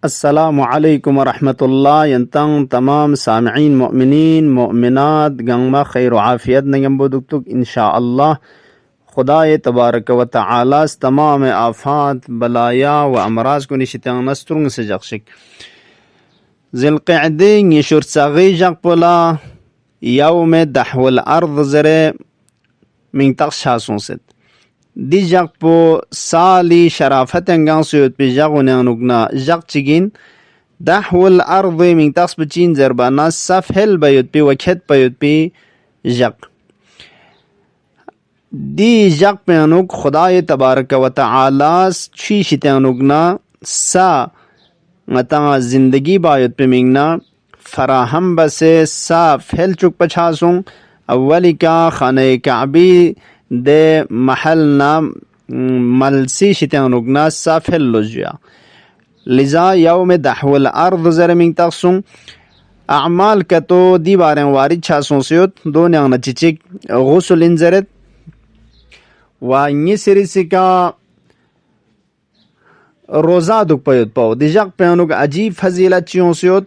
السلام عليكم ورحمة الله. ينتن تمام سامعين مؤمنين مؤمنات گنما خير وعافيت نگم بودکتوک إن شاء الله. خدای تبارک و تعالی است تمام آفات بلایا و امراض کو نشتن نسترون سجقشک ذي القعده يشور ساغي جق بولا يوم دحو الأرض زره من تقشا سونست دی جق پو سالی شرافت انگان سیوت پی جق ونگنا جق چگین دحو الأرض من تقص بچین زربانا سفل بیوت پی وکت بیوت پی جق دی جق پیانوک خدای تبارک و تعالی چی شتانوگنا سا متا زندگی باید پیمینگنا فراهم بسه سا فل چک پچھاسوں اولی کا خانه کعبی ده محلنا ملسی شتانوگنا سا فل لجیا لذا یوم دحو الارض زرمین تقسون اعمال کتو دی بارن وارد چھاسوں سیوت دو نیانا چچک غسل انزرد و نسرسی کا روزہ دک پیوت پاو دی جق پیانوک عجیب فضیلت چیون سیوت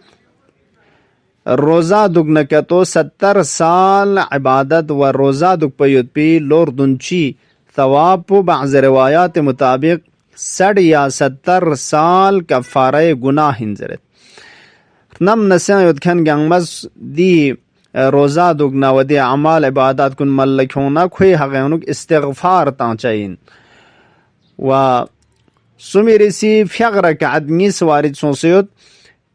روزہ دک نکتو 70 سال عبادت و روزہ دک پیوت پی لور دنچی ثواب پو بعض روایات مطابق 60 یا 70 سال کفارہ گناہ انزرت نم نسیان یود کھن گنگمز دی روزہ دگنا و دی اعمال عبادات کن ملک ہونا کوئی حقیانوک استغفار تانچائین و سمیرسی فیغر کا عدنی سوارد سونسیوت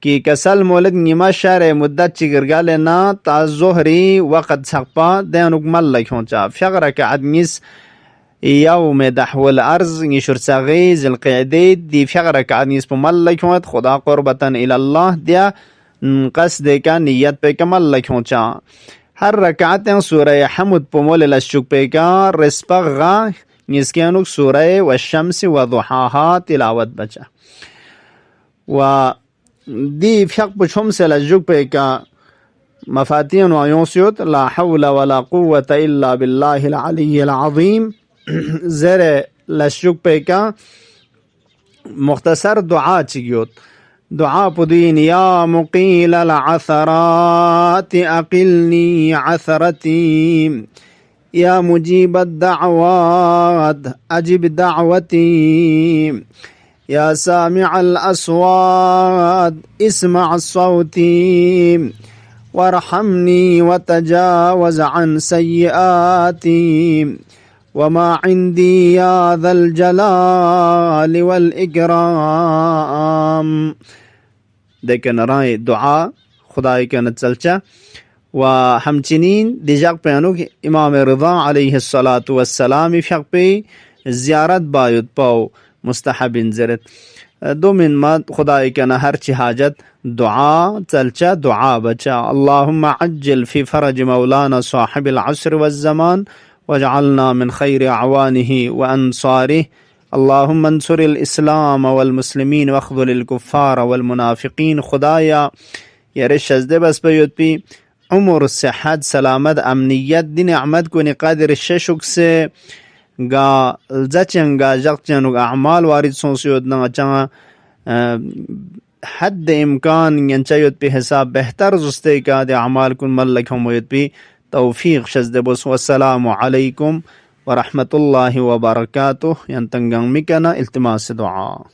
کی کسل مولد نیما شهر مدت چگرگال نا تا ظهری وقت سقپا دینوک ملک ہونچا فیغر کا عدنیس یوم دحو الارض نشور ساغی ذی القعده دی فیغر کا عدنیس پا ملک ہونت خدا قربتا الاللہ دیا قصد کا نیت پہ کمل لکھوں چا ہر رکعت سورہ حمد پمول لشک پہ کا رسپغ غا نسکینوک سورہ والشمس وضحاها تلاوت بچا و دی فیق پچھم سے لشک پہ کا مفاتین و آیونسیوت لا حول ولا قوة الا باللہ العلی العظیم زیر لشک پہ کا مختصر دعا چگیوت دعا پدین یا مقیل العثرات اقلنی عثرتی یا مجیب الدعوات اجب دعوتی یا سامع الاصوات اسمع صوتی وارحمنی وتجاوز عن سیئاتی وما عندي يا ذا الجلال والإكرام دیکن رائے دعا خدای کا نتسلچا و همچنین دیجاق پیانو کہ امام رضا علیہ السلام فیق پی زیارت بایود پاو مستحب انزرت دو من مد خدای کا ہر چی حاجت دعا چلچا دعا بچا اللهم عجل في فرج مولانا صاحب العصر والزمان واجعلنا من خير أعوانه وأنصاره اللهم انصر الإسلام والمسلمين واخذل الكفار والمنافقين خدایا یارش شزده بس بیود پی عمر صحت سلامت امنیت دی نعمت کو نقادر ششک سے گا زچنگا جقچنگ اعمال وارد سونسیود نا چنگا حد امکان ینچایود پی حساب بہتر زستے کا دی اعمال کن ملک ہموید پی توفیق شزده بس والسلام علیکم ورحمة الله وبركاته. ينتنقن مكنا التماس دعاء.